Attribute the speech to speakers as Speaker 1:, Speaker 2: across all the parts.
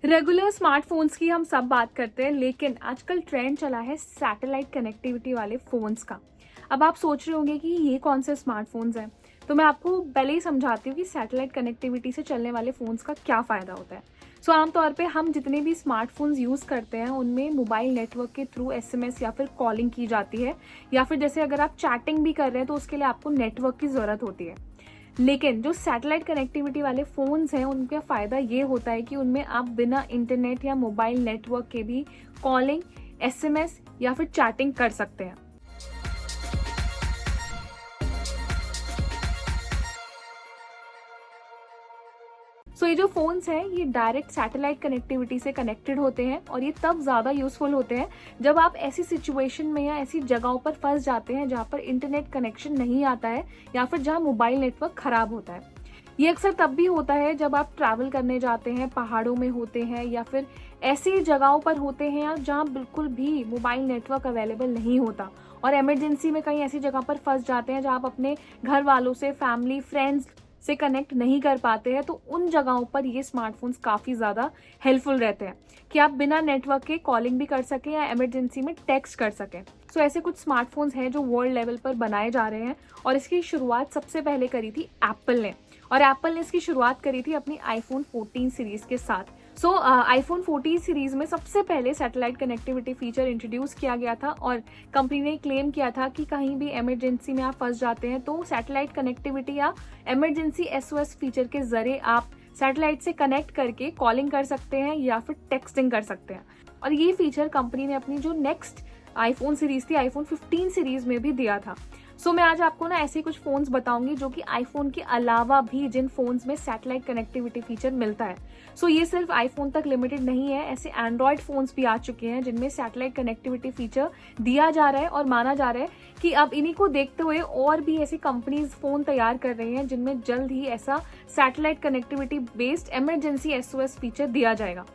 Speaker 1: Regular smartphones की हम सब बात करते हैं, लेकिन आजकल ट्रेंड चला है सैटेलाइट कनेक्टिविटी वाले फ़ोन्स का। अब आप सोच रहे होंगे कि ये कौन से स्मार्टफोन्स हैं, तो मैं आपको पहले ही समझाती हूँ कि सैटेलाइट कनेक्टिविटी से चलने वाले फ़ोन्स का क्या फ़ायदा होता है। आमतौर पे हम जितने भी स्मार्टफोन्स यूज़ करते हैं उनमें मोबाइल नेटवर्क के थ्रू एसएमएस या फिर कॉलिंग की जाती है, या फिर जैसे अगर आप चैटिंग भी कर रहे हैं तो उसके लिए आपको नेटवर्क की ज़रूरत होती है। लेकिन जो सैटेलाइट कनेक्टिविटी वाले फ़ोन्स हैं उनका फ़ायदा ये होता है कि उनमें आप बिना इंटरनेट या मोबाइल नेटवर्क के भी कॉलिंग, एसएमएस या फिर चैटिंग कर सकते हैं। ये जो फ़ोन्स हैं ये डायरेक्ट सैटेलाइट कनेक्टिविटी से कनेक्टेड होते हैं, और ये तब ज़्यादा यूज़फुल होते हैं जब आप ऐसी सिचुएशन में या ऐसी जगहों पर फंस जाते हैं जहाँ पर इंटरनेट कनेक्शन नहीं आता है या फिर जहाँ मोबाइल नेटवर्क ख़राब होता है। ये अक्सर तब भी होता है जब आप ट्रैवल करने जाते हैं, पहाड़ों में होते हैं या फिर ऐसी जगहों पर होते हैं जहाँ बिल्कुल भी मोबाइल नेटवर्क अवेलेबल नहीं होता, और इमरजेंसी में कहीं ऐसी जगह पर फंस जाते हैं जहाँ आप अपने घर वालों से, फैमिली, फ्रेंड्स से कनेक्ट नहीं कर पाते हैं। तो उन जगहों पर ये स्मार्टफोन्स काफ़ी ज़्यादा हेल्पफुल रहते हैं कि आप बिना नेटवर्क के कॉलिंग भी कर सकें या इमरजेंसी में टेक्स्ट कर सकें। ऐसे कुछ स्मार्टफोन्स हैं जो वर्ल्ड लेवल पर बनाए जा रहे हैं, और इसकी शुरुआत सबसे पहले करी थी एप्पल ने, और एप्पल ने इसकी शुरुआत करी थी अपनी आईफोन 14 सीरीज के साथ। आईफोन 14 सीरीज में सबसे पहले सैटेलाइट कनेक्टिविटी फीचर इंट्रोड्यूस किया गया था, और कंपनी ने क्लेम किया था कि कहीं भी इमरजेंसी में आप फंस जाते हैं तो सैटेलाइट कनेक्टिविटी या इमरजेंसी एसओएस फीचर के जरिए आप सैटेलाइट से कनेक्ट करके कॉलिंग कर सकते हैं या फिर टेक्सटिंग कर सकते हैं। और ये फीचर कंपनी ने अपनी जो नेक्स्ट आईफोन सीरीज थी, आईफोन 15 सीरीज में भी दिया था। मैं आज आपको ना ऐसे कुछ फोन्स बताऊंगी जो कि आईफोन के अलावा भी जिन फोन्स में सैटेलाइट कनेक्टिविटी फीचर मिलता है। ये सिर्फ आईफोन तक लिमिटेड नहीं है, ऐसे एंड्रॉयड फोन्स भी आ चुके हैं जिनमें सैटेलाइट कनेक्टिविटी फीचर दिया जा रहा है, और माना जा रहा है कि अब इन्हीं को देखते हुए और भी ऐसी कंपनीज फोन तैयार कर रही हैं जिनमें जल्द ही ऐसा satellite connectivity based emergency SOS feature दिया जाएगा।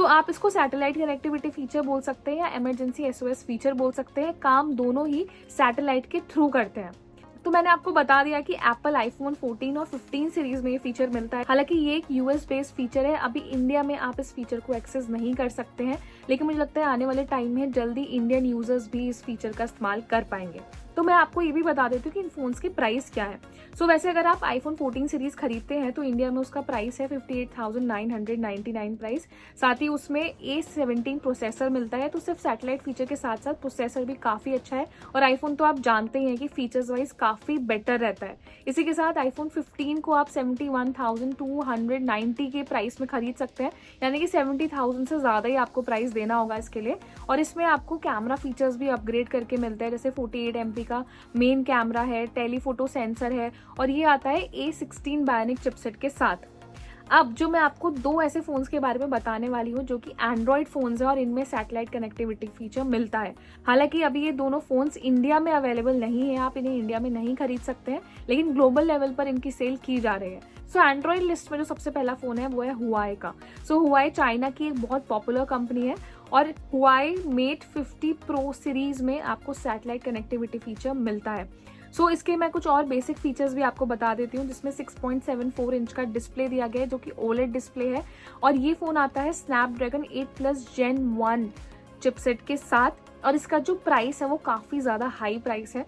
Speaker 1: आप इसको सैटेलाइट कनेक्टिविटी फीचर बोल सकते हैं या इमरजेंसी एसओएस फीचर बोल सकते हैं, काम दोनों ही सैटेलाइट के थ्रू करते हैं। मैंने आपको बता दिया कि एप्पल आईफोन 14 और 15 सीरीज में ये फीचर मिलता है। हालांकि ये एक यूएस बेस्ड फीचर है, अभी इंडिया में आप इस फीचर को एक्सेस नहीं कर सकते हैं, लेकिन मुझे लगता है आने वाले टाइम में जल्दी इंडियन यूजर्स भी इस फीचर का इस्तेमाल कर पाएंगे। मैं आपको ये भी बता देती हूँ कि इन फोन्स की प्राइस क्या है। वैसे अगर आप आईफोन 14 सीरीज खरीदते हैं तो इंडिया में उसका प्राइस है 58,999 प्राइस। साथ ही उसमें A17 प्रोसेसर मिलता है, तो सिर्फ सैटेलाइट फीचर के साथ साथ प्रोसेसर भी काफ़ी अच्छा है, और आईफोन तो आप जानते ही हैं कि फीचर्स वाइज काफ़ी बेटर रहता है। इसी के साथ आईफोन 15 को आप 71,290 के प्राइस में खरीद सकते हैं, यानी कि 70,000 से ज़्यादा ही आपको प्राइस देना होगा इसके लिए। और इसमें आपको कैमरा फीचर्स भी अपग्रेड करके मिलते हैं, जैसे 48 MP का मेन कैमरा है, टेलीफोटो सेंसर है, और ये आता है A16 बायोनिक चिपसेट के साथ। अब जो मैं आपको दो ऐसे फोन्स के बारे में बताने वाली हूँ जो कि एंड्रॉयड फोन्स है और इनमें सैटेलाइट कनेक्टिविटी फीचर मिलता है। हालांकि अभी ये दोनों फोन्स इंडिया में अवेलेबल नहीं है, आप इन्हें इंडिया में नहीं खरीद सकते हैं, लेकिन ग्लोबल लेवल पर इनकी सेल की जा रही है। एंड्रॉयड लिस्ट में जो सबसे पहला फोन है वो है हुआई का। हुआई चाइना की एक बहुत पॉपुलर कंपनी है, और हुआई मेट 50 प्रो सीरीज में आपको सैटेलाइट कनेक्टिविटी फीचर मिलता है। इसके मैं कुछ और बेसिक फीचर्स भी आपको बता देती हूँ, जिसमें 6.74 इंच का डिस्प्ले दिया गया है जो कि OLED डिस्प्ले है, और ये फोन आता है स्नैपड्रैगन 8+ Gen 1 चिपसेट के साथ, और इसका जो प्राइस है वो काफ़ी ज़्यादा हाई प्राइस है।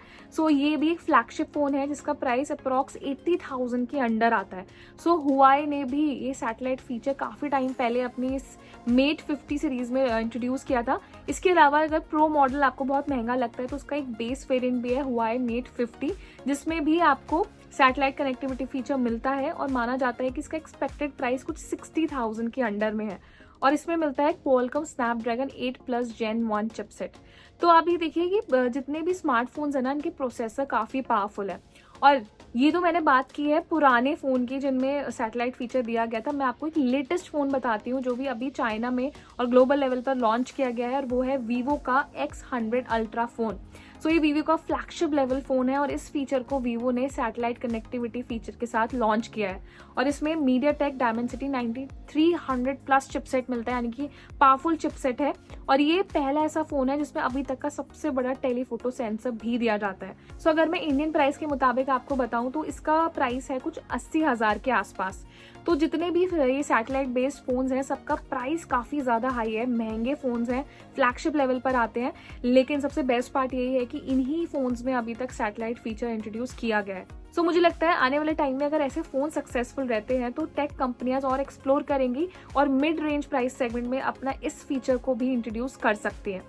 Speaker 1: ये भी एक फ्लैगशिप फ़ोन है जिसका प्राइस अप्रॉक्स 80,000 के अंडर आता है। हुआई ने भी ये सैटेलाइट फीचर काफ़ी टाइम पहले अपनी इस मेट 50 सीरीज़ में इंट्रोड्यूस किया था। इसके अलावा अगर प्रो मॉडल आपको बहुत महंगा लगता है तो उसका एक बेस वेरिएंट भी है हुआई मेट 50, जिसमें भी आपको सैटेलाइट कनेक्टिविटी फीचर मिलता है, और माना जाता है कि इसका एक्सपेक्टेड प्राइस कुछ 60,000 के अंडर में है, और इसमें मिलता है क्वालकॉम स्नैपड्रैगन 8+ Gen 1 चिपसेट। आप ये देखिए कि जितने भी स्मार्टफोन्स हैं ना, इनके प्रोसेसर काफ़ी पावरफुल है। और ये तो मैंने बात की है पुराने फ़ोन की जिनमें सैटेलाइट फीचर दिया गया था। मैं आपको एक लेटेस्ट फ़ोन बताती हूँ जो भी अभी चाइना में और ग्लोबल लेवल पर लॉन्च किया गया है, और वो है वीवो का X100 अल्ट्रा फ़ोन। सो ये वीवो का फ्लैगशिप लेवल फ़ोन है और इस फीचर को वीवो ने सैटेलाइट कनेक्टिविटी फीचर के साथ लॉन्च किया है और इसमें मीडियाटेक डायमेंसिटी 9300 प्लस चिपसेट मिलता है, यानी कि पावरफुल चिपसेट है। और ये पहला ऐसा फ़ोन है जिसमें अभी तक का सबसे बड़ा टेलीफोटो सेंसर भी दिया जाता है। सो अगर मैं इंडियन प्राइस के मुताबिक आपको बताऊं तो इसका प्राइस है कुछ 80,000 के आसपास। तो जितने भी ये सैटेलाइट बेस्ड फ़ोन्स हैं सबका प्राइस काफ़ी ज़्यादा हाई है, महंगे फ़ोन्स हैं, फ्लैगशिप लेवल पर आते हैं। लेकिन सबसे बेस्ट पार्ट यही है कि इन्हीं फ़ोन्स में अभी तक सैटेलाइट फीचर इंट्रोड्यूस किया गया है। सो मुझे लगता है आने वाले टाइम में अगर ऐसे फ़ोन सक्सेसफुल रहते हैं तो टेक कंपनियां और एक्सप्लोर करेंगी और मिड रेंज प्राइस सेगमेंट में अपना इस फीचर को भी इंट्रोड्यूस कर सकती हैं।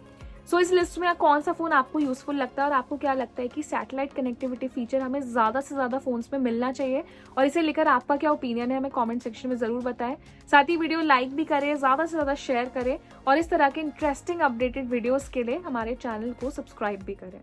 Speaker 1: सो इस लिस्ट में कौन सा फ़ोन आपको यूज़फुल लगता है और आपको क्या लगता है कि सैटेलाइट कनेक्टिविटी फीचर हमें ज़्यादा से ज़्यादा फ़ोन्स में मिलना चाहिए, और इसे लेकर आपका क्या ओपिनियन है हमें कमेंट सेक्शन में ज़रूर बताएं। साथ ही वीडियो लाइक भी करें, ज़्यादा से ज़्यादा शेयर करें और इस तरह के इंटरेस्टिंग अपडेटेड वीडियोज़ के लिए हमारे चैनल को सब्सक्राइब भी करें।